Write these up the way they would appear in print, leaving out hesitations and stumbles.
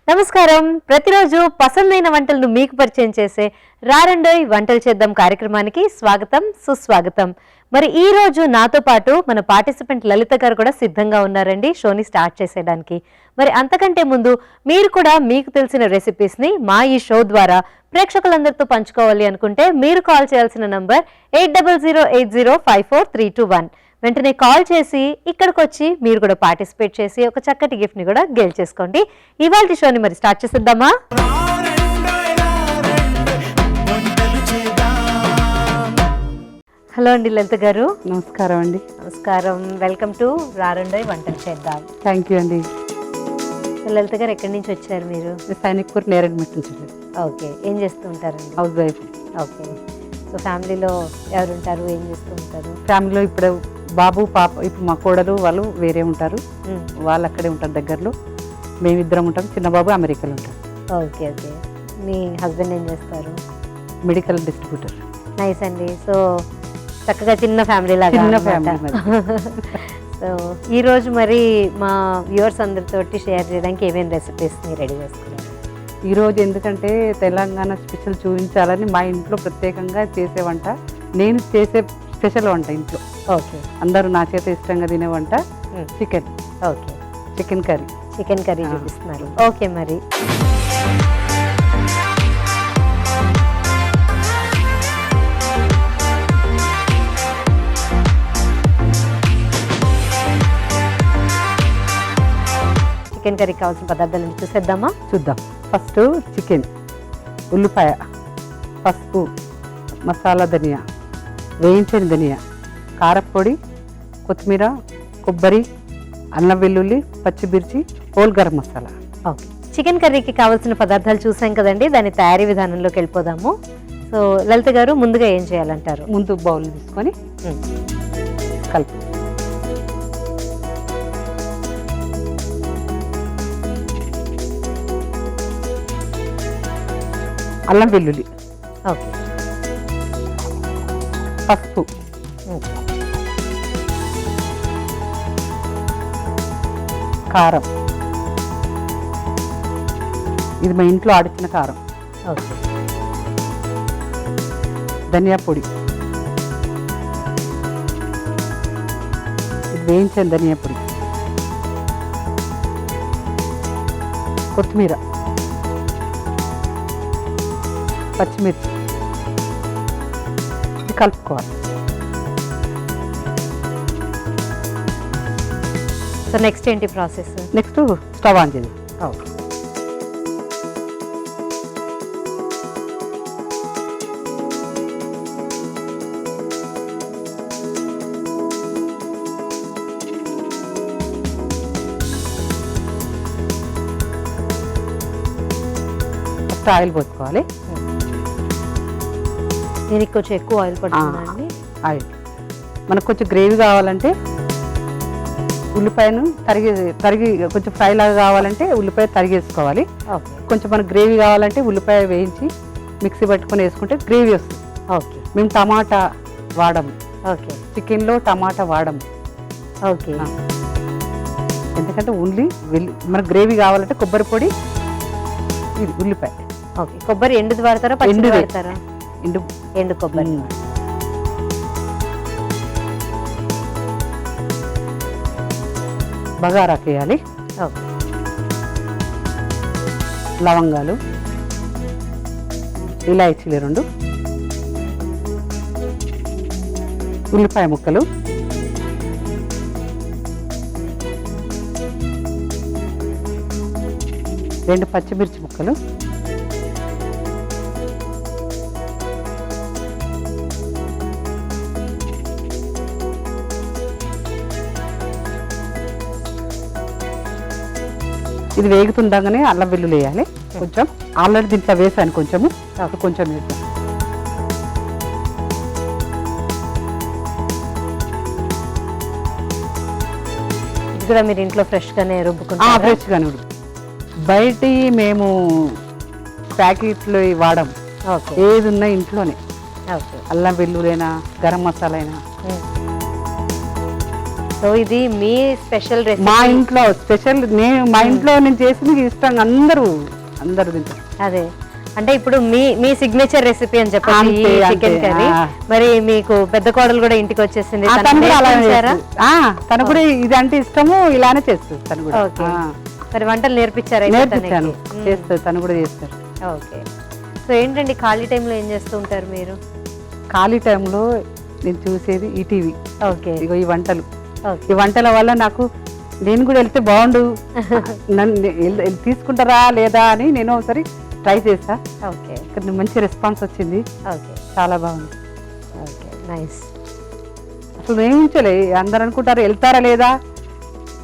నమస్కారం. ప్రతిరోజు పసందైన వంటలను మీకు పరిచయం చేసే రారండోయ్ వంటలు చేద్దాం కార్యక్రమానికి స్వాగతం, సుస్వాగతం. మరి ఈ రోజు నాతో పాటు మన పార్టిసిపెంట్ లలిత గారు కూడా సిద్ధంగా ఉన్నారండి షోని స్టార్ట్ చేసేయడానికి. మరి అంతకంటే ముందు మీరు కూడా మీకు తెలిసిన రెసిపీస్ ని మా ఈ షో ద్వారా ప్రేక్షకులందరితో పంచుకోవాలి అనుకుంటే మీరు కాల్ చేయాల్సిన నంబర్ 8008054321. వెంటనే కాల్ చేసి ఇక్కడికి వచ్చి మీరు కూడా పార్టిసిపేట్ చేసి ఒక చక్కటి గిఫ్ట్ ని కూడా గెలిచేసుకోండి. ఇవాళ షోని మరి స్టార్ట్ చేసేద్దామా? హలో అండి లలిత గారు. నమస్కారం అండి. నమస్కారం. వెల్కమ్ టు రారండోయ్ వంటలు చేద్దాం. థ్యాంక్ యూ అండి. లలిత గారు ఎక్కడి నుంచి వచ్చారు మీరు? సైనిక్పూర్ నేరేడ్మెట్ నుంచి. ఓకే. ఏం చేస్తూ ఉంటారండి? House wife. ఓకే. సో ఫ్యామిలీలో ఎవరు ఉంటారు, ఏం చేస్తూ ఉంటారు? ఫ్యామిలీలో ఇప్పుడు బాబు పాప, ఇప్పుడు మా కోడలు వాళ్ళు వేరే ఉంటారు, వాళ్ళు అక్కడే ఉంటారు దగ్గరలో. మేమిద్దరం ఉంటాం. చిన్న బాబు అమెరికాలో ఉంటారు. Okay okay. మీ హస్బెండ్ ఏం చేస్తారు? Medical distributor. నైస్ అండి. సో చక్కగా చిన్న ఫ్యామిలీ లాగా. చిన్న ఫ్యామిలీ. సో ఈరోజు మరి మా వ్యూవర్స్ అందరితోటి షేర్ చేయడానికి ఏమేమి రెసిపీస్ని రెడీ చేసుకున్నారు ఈరోజు? ఎందుకంటే తెలంగాణ స్పెషల్ చూపించాలని మా ఇంట్లో ప్రత్యేకంగా చేసే వంట, నేను చేసే స్పెషల్ వంట ఇంట్లో. ఓకే. అందరూ నా చేత ఇష్టంగా తినే వంట chicken. Okay. Chicken curry. Chicken curry చూపిస్తున్నారు. ఓకే. మరి చికెన్ కర్రీకి కావాల్సిన పదార్థాలను చూసేద్దామా? చూద్దాం. ఫస్ట్ చికెన్, ఉల్లిపాయ, పసుపు, మసాలా ధనియా, వేయించిన ధనియా, కారపొడి, కొత్తిమీర, కొబ్బరి, అల్లం వెల్లుల్లి, పచ్చిమిర్చి, whole garam masala. Okay. Chicken కర్రీకి కావాల్సిన పదార్థాలు చూసాం కదండి, దాని తయారీ విధానంలోకి వెళ్ళిపోదాము. సో లలిత గారు, ముందుగా ఏం చేయాలంటారు? ముందు బౌల్ తీసుకొని కలుపు. అల్లం వెల్లుల్లి, ఓకే, పసుపు, కారం, ఇది మా ఇంట్లో ఆడిచిన కారం, ఓకే, ధనియా పొడి, ఇది వేయించిన ధనియా పొడి, కొత్తిమీర, పచ్చిమిర్చి, ఇది కలుపుకోవాలి. సో నెక్స్ట్ ఏంటి ప్రాసెస్? నెక్స్ట్ స్టవ్ ఆన్ చేయాలి. ఓకే. ఫస్ట్ ఆయిల్ పోసుకోవాలి. దీనికి కొంచెం ఎక్కువ ఆయిల్ పడుతుందండి. ఆయిల్ మనకు కొంచెం గ్రేవీ కావాలంటే ఉల్లిపాయను తరిగి కొంచెం ఫ్రై లాగా కావాలంటే ఉల్లిపాయ తరిగేసుకోవాలి. ఓకే. కొంచెం మనకు గ్రేవీ కావాలంటే ఉల్లిపాయ వేయించి మిక్సీ పట్టుకొని వేసుకుంటే గ్రేవీ వస్తుంది. ఓకే. మేము టమాటా వాడము. ఓకే. చికెన్లో టమాటా వాడము. ఓకే. ఎందుకంటే ఓన్లీ మనకు గ్రేవీ కావాలంటే కొబ్బరి పొడి, ఇది ఉల్లిపాయ. ఓకే. కొబ్బరి ఎండుది వాడతారా, పచ్చిది వాడతారా? ఎండు కొబ్బరి. బగారాకు వేయాలి. ఓకే. లవంగాలు, ఇలాచీలు 2, ఉల్లిపాయ ముక్కలు, రెండు పచ్చిమిర్చి ముక్కలు, ఇది వేగుతుండగానే అల్లం వెల్లుల్లి వేయాలి. కొంచెం ఆల్రెడీ దీంట్లో వేసాను, కొంచెం వేసాను. కూడా మీరు ఇంట్లో ఫ్రెష్గానే రుబ్బుకుంటారా? ఫ్రెష్గానే బయట మేము ప్యాకెట్లు వాడం. ఓకే ఏది ఉన్నా ఇంట్లోనే, ఓకే. అల్లం వెల్లులైనా గరం మసాలా అయినా. సో ఇది మీ స్పెషల్ రెసిపీ? మా ఇంట్లో స్పెషల్, మా ఇంట్లో నేను చేసింది ఇష్టంగా అందరూ తింటారు. అదే అంటే ఇప్పుడు మీ సిగ్నేచర్ రెసిపీ అని చెప్పాలి అంతే, చికెన్ అంతే. కర్రీ. మరి మీకు పెద్ద కోడలు కూడా ఇంటికి వచ్చేసింది, తను కూడా అలా నేర్పించారా? తను కూడా ఇది అంటే ఇష్టము, ఇలానే చేస్తుంది తను కూడా. ఓకే. మరి వంటలు నేర్పించారా? నేర్పించాను, చేస్తుంది తను కూడా చేస్తారు. ఓకే. సో ఏంటండి ఖాళీ టైంలో ఏం చేస్తూ ఉంటారు మీరు? ఖాళీ టైంలో నేను చూసేది ఈ టీవీ. ఓకే ఇగో ఈ వంటలు, ఓకే. ఈ వంటల వల్ల నాకు నేను కూడా వెళ్తే బాగుండు, నన్ను తీసుకుంటారా లేదా అని నేను ఒకసారి ట్రై చేసా. ఓకే. ఇక్కడ మంచి రెస్పాన్స్ వచ్చింది, ఓకే చాలా బాగుంది. Okay nice. అసలు ఏమి ఉంచలే, అందరు అనుకుంటారు వెళ్తారా లేదా,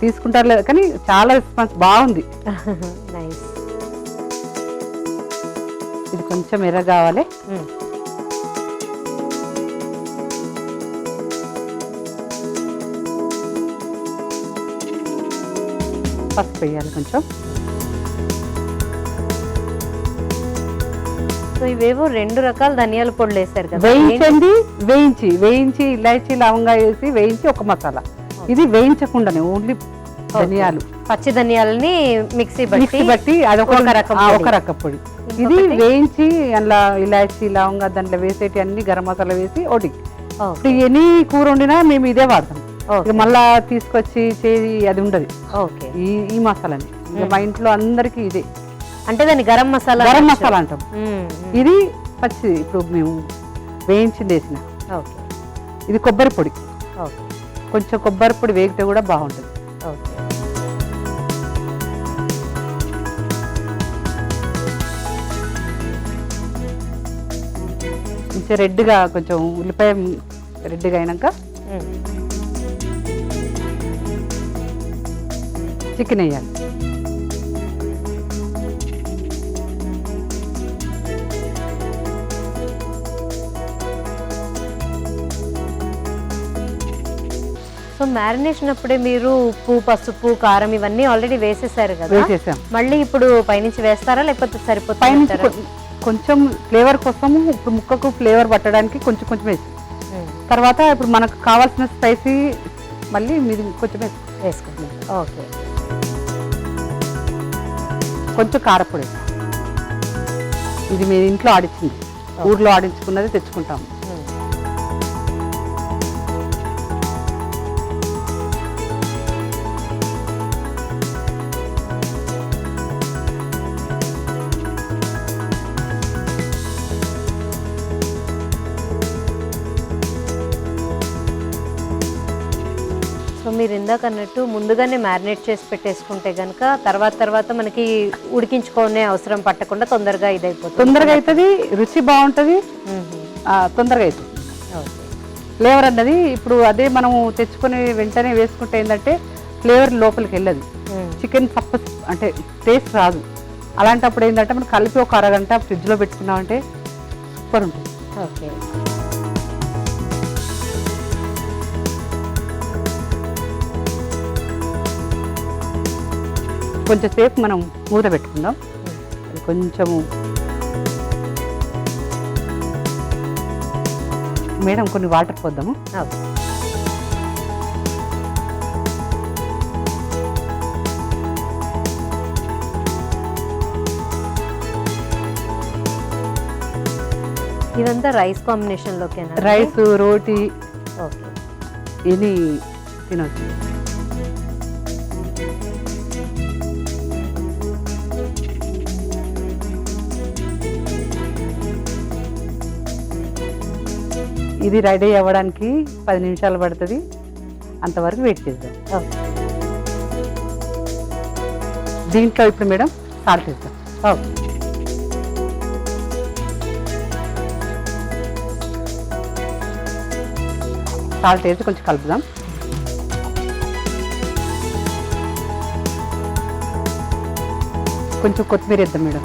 తీసుకుంటారా లేదా, కానీ చాలా రెస్పాన్స్ బాగుంది. నైస్. ఇది కొంచెం ఎర్ర కావాలి. పసుపు వేయాలి కొంచెం. సో ఇవేవో 2 రకాల ధనియాల పొడులు వేసారు కదా? వేయించండి, వేయించి ఇలాచి లవంగా వేసి వేయించి ఒక మసాలా. ఇది వేయించకుండానే ఓన్లీ ధనియాలు, పచ్చి ధనియాలని మిక్సీ బట్టి అదొక ఒక రకం పొడి. ఇది వేయించి అందులో ఇలాచి లవంగా దాంట్లో వేసేటి అన్ని గరం మసాలా వేసి ఒకటి. ఇప్పుడు ఎనీ కూర వండినా మేము ఇదే వాడతాం, మళ్ళా తీసుకొచ్చి చేసి అది ఉండదు. ఓకే. ఈ మసాలాని మా ఇంట్లో అందరికి ఇదే, అంటే దాన్ని గరం మసాలా అంటాం. ఇది పచ్చి, ఇప్పుడు మేము వేయించింది వేసిన. ఓకే. ఇది కొబ్బరి పొడి, ఓకే. కొంచెం కొబ్బరి పొడి వేగితే కూడా బాగుంటుంది. ఓకే. కొంచెం రెడ్గా, కొంచెం ఉల్లిపాయ రెడ్గా అయినాక చికెన్ వేయాలి. సో మ్యారినేషన్ అప్పుడే మీరు ఉప్పు పసుపు కారం ఇవన్నీ ఆల్రెడీ వేసేసారు కదా? వేసేసాం. మళ్ళీ ఇప్పుడు పైనుంచి వేస్తారా లేకపోతే సరిపోతుంది? పైనుంచి కొంచెం ఫ్లేవర్ కోసము, ఇప్పుడు ముక్కకు ఫ్లేవర్ పట్టడానికి కొంచెం కొంచెం వేసి, తర్వాత ఇప్పుడు మనకు కావాల్సిన స్పైసీ మళ్ళీ మీరు కొంచెం వేసుకుంటున్నారు. ఓకే. కొంచెం కారపొడి, ఇది మీరు ఇంట్లో ఆడించింది, ఊర్లో ఆడించుకున్నది తెచ్చుకుంటాము. సో మీరు ఇందాక అన్నట్టు ముందుగానే మ్యారినేట్ చేసి పెట్టేసుకుంటే కనుక తర్వాత మనకి ఉడికించుకునే అవసరం పట్టకుండా తొందరగా ఇదైపోతుంది. తొందరగా అవుతుంది, రుచి బాగుంటుంది, తొందరగా అవుతుంది. ఫ్లేవర్ అన్నది ఇప్పుడు అదే మనము తెచ్చుకొని వెంటనే వేసుకుంటే ఏంటంటే ఫ్లేవర్ లోపలికి వెళ్ళదు, చికెన్ అంటే టేస్ట్ రాదు. అలాంటప్పుడు ఏంటంటే మనం కలిపి ఒక అరగంట ఫ్రిడ్జ్లో పెట్టుకున్నామంటే సూపర్ ఉంటుంది. ఓకే. కొంచెం సేపు మనం మూత పెట్టుకుందాం. కొంచెము మేడం కొన్ని వాటర్ పోద్దాము. ఇదంతా రైస్ కాంబినేషన్ లోకేనా? రైస్, రోటీ, ఓకే, ఇది తినొచ్చు. ఇది రెడీ అవ్వడానికి 10 నిమిషాలు పడుతుంది, అంతవరకు వెయిట్ చేద్దాం. దీంట్లో ఇప్పుడు మేడం సాల్ట్ వేద్దాం. సాల్ట్ వేసి కొంచెం కలుపుదాం. కొంచెం కొత్తిమీర వేద్దాం మేడం.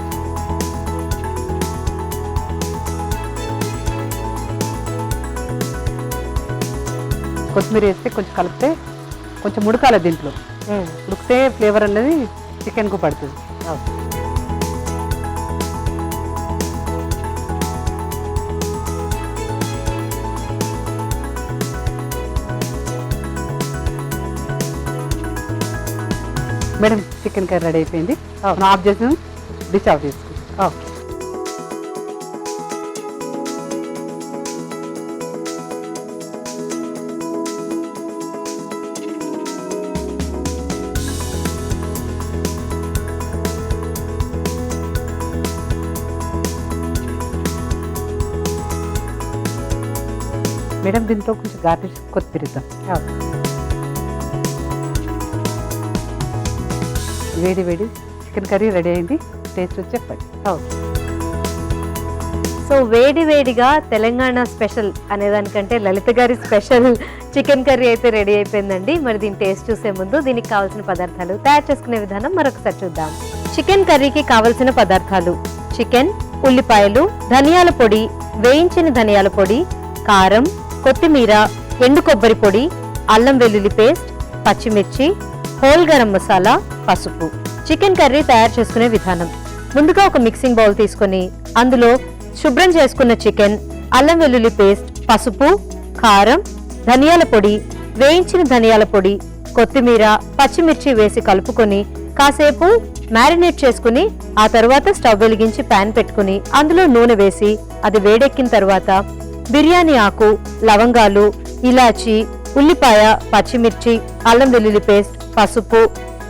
కొత్తిమీర వేస్తే కొంచెం కలిపితే కొంచెం ఉడకాలి, దీంట్లో ఉడికితే ఫ్లేవర్ అనేది చికెన్కు పడుతుంది. మేడం చికెన్ కర్రీ రెడీ అయిపోయింది. మనం ఆఫ్ చేసి డిష్ ఆఫ్ చేసుకుంటాం. ఓకే. మేడం దీంట్లో కొంచెం గార్నిష్ కొత్తిమీర ఇద్దాం. ఓకే. వేడి వేడి చికెన్ కర్రీ రెడీ అయింది. టేస్ట్ వచ్చి చెప్పండి. ఓకే. సో వేడి వేడిగా తెలంగాణ స్పెషల్ అనేదానికంటే లలిత గారి స్పెషల్ చికెన్ కర్రీ అయితే రెడీ అయిపోయిందండి. మరి దీని టేస్ట్ చూసే ముందు దీనికి కావాల్సిన పదార్థాలు తయారు చేసుకునే విధానం మరొకసారి చూద్దాం. చికెన్ కర్రీకి కావలసిన పదార్థాలు: చికెన్, ఉల్లిపాయలు, ధనియాల పొడి, వేయించిన ధనియాల పొడి, కారం, కొత్తిమీర, ఎండు కొబ్బరి పొడి, అల్లం వెల్లుల్లి పేస్ట్, పచ్చిమిర్చి, హోల్ గరం మసాలా, పసుపు. చికెన్ కర్రీ తయారు చేసుకునే విధానం: ముందుగా ఒక మిక్సింగ్ బౌల్ తీసుకొని అందులో శుభ్రం చేసుకున్న చికెన్, అల్లం వెల్లుల్లి పేస్ట్, పసుపు, కారం, ధనియాల పొడి, వేయించిన ధనియాల పొడి, కొత్తిమీర, పచ్చిమిర్చి వేసి కలుపుకొని కాసేపు మ్యారినేట్ చేసుకుని ఆ తర్వాత స్టవ్ వెలిగించి ప్యాన్ పెట్టుకుని అందులో నూనె వేసి అది వేడెక్కిన తర్వాత బిర్యానీ ఆకు, లవంగాలు, ఇలాచి, ఉల్లిపాయ, పచ్చిమిర్చి, అల్లం వెల్లుల్లి పేస్ట్, పసుపు,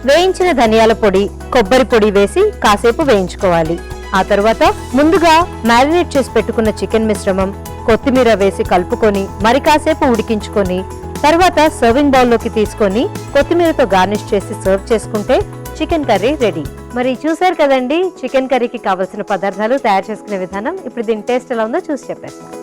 వేయించిన ధనియాల పొడి, కొబ్బరి పొడి వేసి కాసేపు వేయించుకోవాలి. ఆ తర్వాత ముందుగా మ్యారినేట్ చేసి పెట్టుకున్న చికెన్ మిశ్రమం, కొత్తిమీర వేసి కలుపుకొని మరి కాసేపు ఉడికించుకొని తర్వాత సర్వింగ్ బౌల్లోకి తీసుకొని కొత్తిమీరతో గార్నిష్ చేసి సర్వ్ చేసుకుంటే చికెన్ కర్రీ రెడీ. మరి చూసారు కదండి చికెన్ కర్రీకి కావాల్సిన పదార్థాలు, తయారు చేసుకునే విధానం. ఇప్పుడు దీని టేస్ట్ ఎలా ఉందో చూసి చెప్పేస్తాను.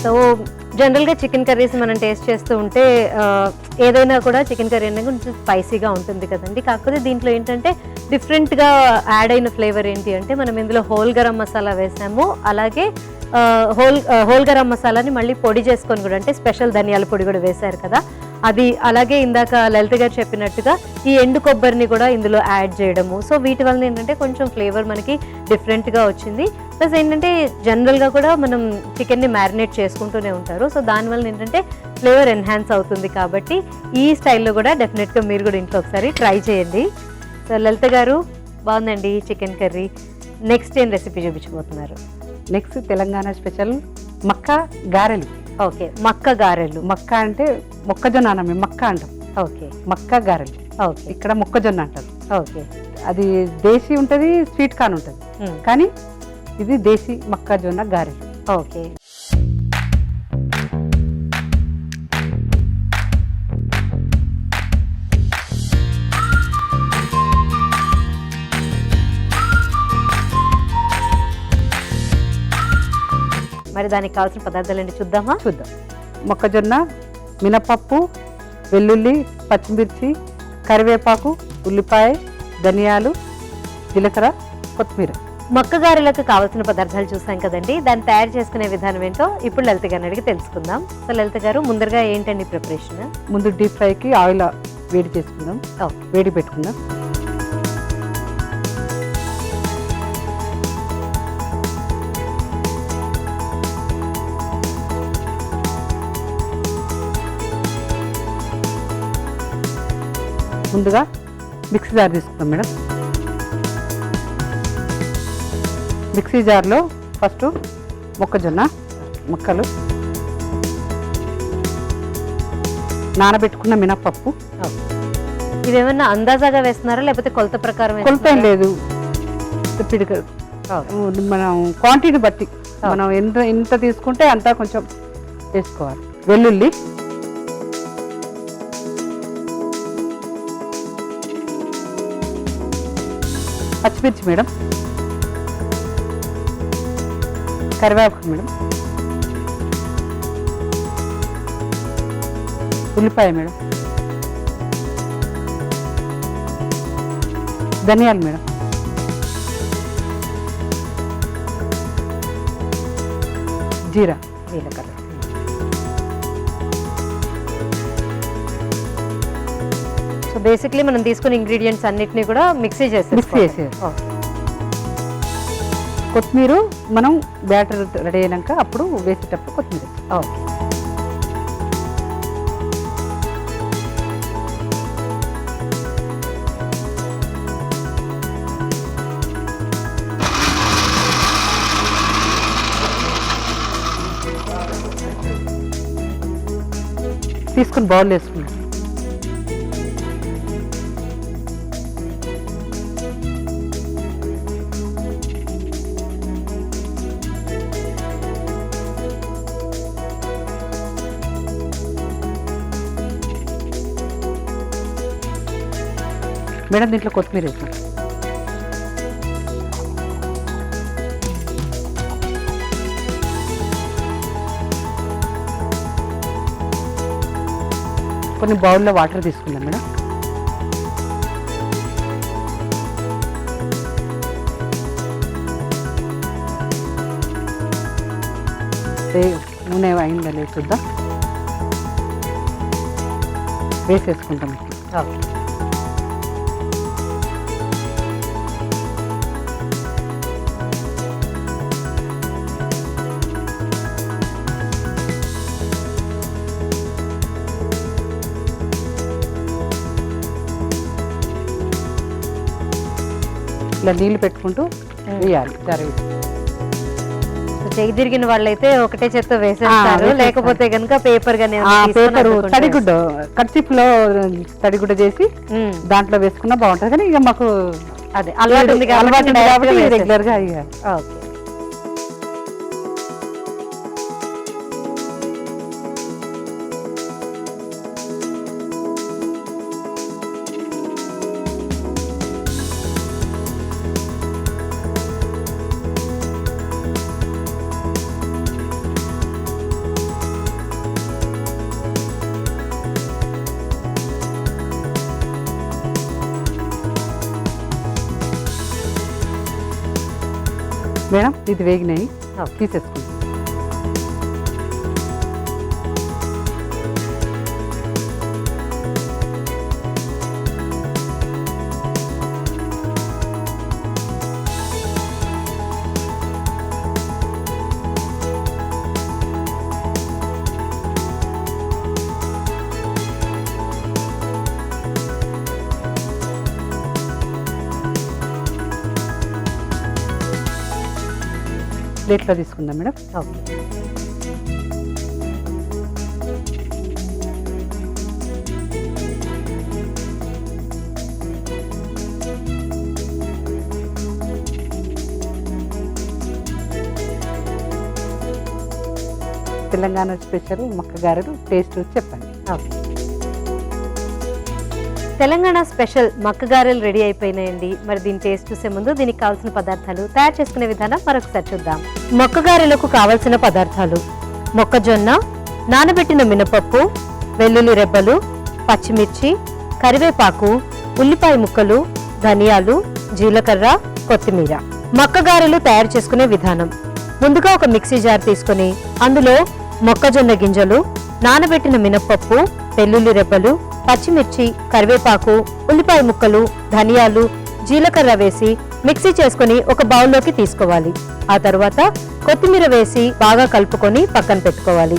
సో జనరల్గా చికెన్ కర్రీస్ మనం టేస్ట్ చేస్తూ ఉంటే ఏదైనా కూడా చికెన్ కర్రీ అనేది కొంచెం స్పైసీగా ఉంటుంది కదండి. కాకపోతే దీంట్లో ఏంటంటే డిఫరెంట్గా యాడ్ అయిన ఫ్లేవర్ ఏంటి అంటే మనం ఇందులో హోల్ గరం మసాలా వేసాము. అలాగే హోల్ గరం మసాలాని మళ్ళీ పొడి చేసుకొని కూడా అంటే స్పెషల్ ధనియాల పొడి కూడా వేశారు కదా అది. అలాగే ఇందాక లలిత గారు చెప్పినట్టుగా ఈ ఎండు కొబ్బరిని కూడా ఇందులో యాడ్ చేయడము. సో వీటి వల్ల ఏంటంటే కొంచెం ఫ్లేవర్ మనకి డిఫరెంట్గా వచ్చింది. ప్లస్ ఏంటంటే జనరల్గా కూడా మనం చికెన్ని మ్యారినేట్ చేసుకుంటూనే ఉంటారు. సో దానివల్ల ఏంటంటే ఫ్లేవర్ ఎన్హాన్స్ అవుతుంది. కాబట్టి ఈ స్టైల్లో కూడా డెఫినెట్గా మీరు కూడా ఇంట్లో ఒకసారి ట్రై చేయండి. సో లలిత గారు బాగుందండి చికెన్ కర్రీ. నెక్స్ట్ ఏం రెసిపీ చూపించబోతున్నారు? నెక్స్ట్ తెలంగాణ స్పెషల్ మక్క గారెలు. ఓకే, మక్క గారెలు. మక్క అంటే మొక్కజొన్న అన్నాం, మేము మక్క అంటాం. ఓకే, మక్క గారెలు. ఓకే, ఇక్కడ మొక్కజొన్న అంటారు. ఓకే. అది దేశీ ఉంటుంది, స్వీట్ కార్న్ ఉంటుంది, కానీ ఇది దేశీ మొక్కజొన్న గారెలు. ఓకే. మరి దానికి కావాల్సిన పదార్థాలు ఏంటి చూద్దామా? చూద్దాం. మొక్కజొన్న, మినపప్పు, వెల్లుల్లి, పచ్చిమిర్చి, కరివేపాకు, ఉల్లిపాయ, ధనియాలు, జీలకర్ర, కొత్తిమీర. మొక్క గారెలకు కావాల్సిన పదార్థాలు చూసాం కదండి. దాన్ని తయారు చేసుకునే విధానం ఏంటో ఇప్పుడు లలిత గారిని అడిగి తెలుసుకుందాం. సో లలిత గారు ముందరగా ఏంటండి ప్రిపరేషన్? ముందు డీప్ ఫ్రైకి ఆయిల్ వేడి చేసుకుందాం. వేడి పెట్టుకుందాం. ముందుగా మిక్సీ జార్ తీసుకుందాం మేడం. మిక్సీ జార్లో ఫస్ట్ మొక్కజొన్న ముక్కలు, నానబెట్టుకున్న మినపప్పు. ఇవేమన్నా అందాజాగా వేస్తున్నారా లేకపోతే కొలత ప్రకారం? కొలత ఏం లేదు, పిడికలు. మనం క్వాంటిటీ బట్టి మనం ఎంత తీసుకుంటే అంతా కొంచెం వేసుకోవాలి. వెల్లుల్లి, పచ్చిమిర్చి మేడం, కరివేపాకు మేడం, ఉల్లిపాయ మేడం, ధనియాలు మేడం, జీరా, జీలకర్ర. సో సో బేసిక్లీ మనం తీసుకున్న ఇంగ్రీడియంట్స్ అన్నిటిని కూడా మిక్సీ మిక్స్ చేసి కొత్తిమీర మనం బ్యాటర్ రెడీ అయినాక అప్పుడు వేసేటప్పుడు కొత్తిమీర ఓకే. తీసుకుని బౌల్ వేసుకున్నాం. మేడం దీంట్లో కొత్తిమీర వేసాం. కొన్ని బౌల్లో వాటర్ తీసుకుందాం మేడం. నూనె అయిందా లేదు చూద్దాం. వేసేసుకుంటాం. ఓకే. ఇలా నీళ్ళు పెట్టుకుంటూ వేయాలి. జరగదు. చెయ్యి తిరిగిన వాళ్ళైతే ఒకటే చేత్తో వేసేస్తారు, లేకపోతే కనుక పేపర్ గానీ పేపర్ తడిగుడ్డ కర్చీఫ్ లో తడిగుడ్డ చేసి దాంట్లో వేసుకున్నా బాగుంటుంది. కానీ ఇక మాకు అదే అలవాటు ఉంది కాబట్టి రెగ్యులర్ గా ఓకే. మేడం ఇది వేగినాయి, తీసేసుకుంటాం. ప్లేట్లో తీసుకుందాం మేడం. ఓకే. తెలంగాణ స్పెషల్ మక్కగారెలు టేస్ట్ చెప్పండి. ఓకే. తెలంగాణ స్పెషల్ మక్కగారెలు రెడీ అయిపోయినాయండి. మరి దీని టేస్ట్ చూసే ముందు దీనికి కావాల్సిన పదార్థాలు, తయారు చేసుకునే విధానం మరొకసారి చూద్దాం. మక్కగారెలకు కావాల్సిన పదార్థాలు: మొక్కజొన్న, నానబెట్టిన మినపప్పు, వెల్లుల్లి రెబ్బలు, పచ్చిమిర్చి, కరివేపాకు, ఉల్లిపాయ ముక్కలు, ధనియాలు, జీలకర్ర, కొత్తిమీర. మక్కగారెలు తయారు చేసుకునే విధానం: ముందుగా ఒక మిక్సీ జార్ తీసుకొని అందులో మొక్కజొన్న గింజలు, నానబెట్టిన మినపప్పు, వెల్లుల్లి రెబ్బలు, పచ్చిమిర్చి, కరివేపాకు, ఉల్లిపాయ ముక్కలు, ధనియాలు, జీలకర్ర వేసి మిక్సీ చేసుకుని ఒక బౌల్లోకి తీసుకోవాలి. ఆ తర్వాత కొత్తిమీర వేసి బాగా కలుపుకొని పక్కన పెట్టుకోవాలి.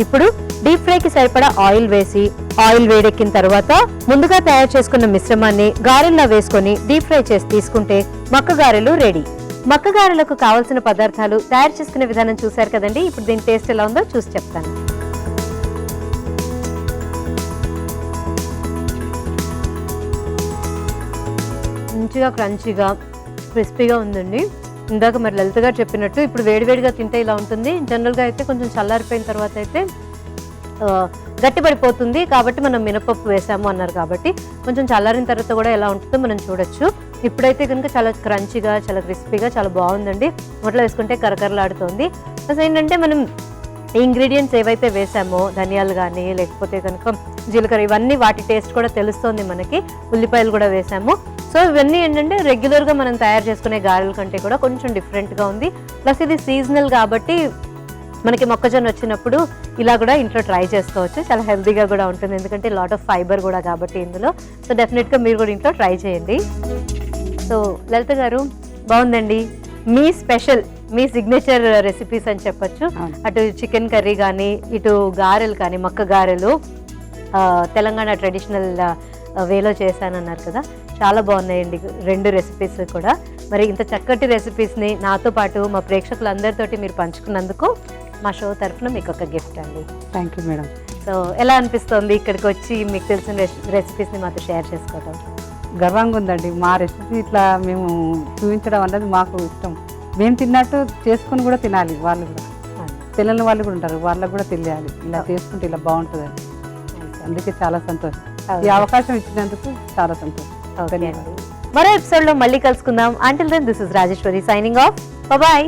ఇప్పుడు డీప్ ఫ్రైకి సరిపడా ఆయిల్ వేసి, ఆయిల్ వేడెక్కిన తర్వాత ముందుగా తయారు చేసుకున్న మిశ్రమాన్ని గారెల్లా వేసుకొని డీప్ ఫ్రై చేసి తీసుకుంటే మక్క గారెలు రెడీ. మక్క గారెలకు కావాల్సిన పదార్థాలు, తయారు చేసుకునే విధానం చూశారు కదండి. ఇప్పుడు దీని టేస్ట్ ఎలా ఉందో చూసి చెప్తాను. మంచిగా క్రంచీగా క్రిస్పీగా ఉందండి. ఇందాక మరి లలిత గారు చెప్పినట్టు ఇప్పుడు వేడివేడిగా తింటే ఇలా ఉంటుంది. జనరల్గా అయితే కొంచెం చల్లారిపోయిన తర్వాత అయితే గట్టిపడిపోతుంది. కాబట్టి మనం మినపప్పు వేసాము అన్నారు కాబట్టి కొంచెం చల్లారిన తర్వాత కూడా ఎలా ఉంటుందో మనం చూడొచ్చు. ఇప్పుడైతే కనుక చాలా క్రంచీగా, చాలా క్రిస్పీగా, చాలా బాగుందండి. నోట్లో వేసుకుంటే కరకరలాడుతుంది. అసలు ఏంటంటే మనం ఇంగ్రీడియంట్స్ ఏవైతే వేసామో, ధనియాలు కానీ లేకపోతే కనుక జీలకర్ర, ఇవన్నీ వాటి టేస్ట్ కూడా తెలుస్తుంది మనకి. ఉల్లిపాయలు కూడా వేసాము. సో ఇవన్నీ ఏంటంటే రెగ్యులర్గా మనం తయారు చేసుకునే గారెల కంటే కూడా కొంచెం డిఫరెంట్గా ఉంది. ప్లస్ ఇది సీజనల్ కాబట్టి మనకి మొక్కజొన్న వచ్చినప్పుడు ఇలా కూడా ఇంట్లో ట్రై చేసుకోవచ్చు. చాలా హెల్తీగా కూడా ఉంటుంది, ఎందుకంటే లాట్ ఆఫ్ ఫైబర్ కూడా కాబట్టి ఇందులో. సో డెఫినెట్గా మీరు కూడా ఇంట్లో ట్రై చేయండి. సో లలిత గారు, బాగుందండి. మీ స్పెషల్, మీ సిగ్నేచర్ రెసిపీస్ అని చెప్పొచ్చు. అటు చికెన్ కర్రీ కానీ, ఇటు గారెలు కానీ, మక్క గారెలు తెలంగాణ ట్రెడిషనల్ వేలో చేశానన్నారు కదా, చాలా బాగున్నాయండి 2 రెసిపీస్ కూడా. మరి ఇంత చక్కటి రెసిపీస్ని నాతో పాటు మా ప్రేక్షకులందరితోటి మీరు పంచుకున్నందుకు మా షో తరఫున మీకు ఒక గిఫ్ట్ అండి. Thank you madam. సో ఎలా అనిపిస్తుంది ఇక్కడికి వచ్చి మీకు తెలిసిన రెసిపీస్ని మాతో షేర్ చేసుకోవడం? గర్వంగా ఉందండి. మా రెసిపీ ఇట్లా మేము చూపించడం అన్నది మాకు ఇష్టం. మేము తిన్నట్టు చేసుకుని కూడా తినాలి, వాళ్ళు కూడా తెలియని వాళ్ళు కూడా ఉంటారు, వాళ్ళకు కూడా తెలియాలి ఇలా చేసుకుంటే ఇలా బాగుంటుందని. అందుకే చాలా సంతోషం, ఈ అవకాశం ఇచ్చినందుకు చాలా సంతోషం. మరో ఎపిసోడ్ లో మళ్ళీ కలుసుకుందాం. Until then this is Rajeshwari signing off. Bye.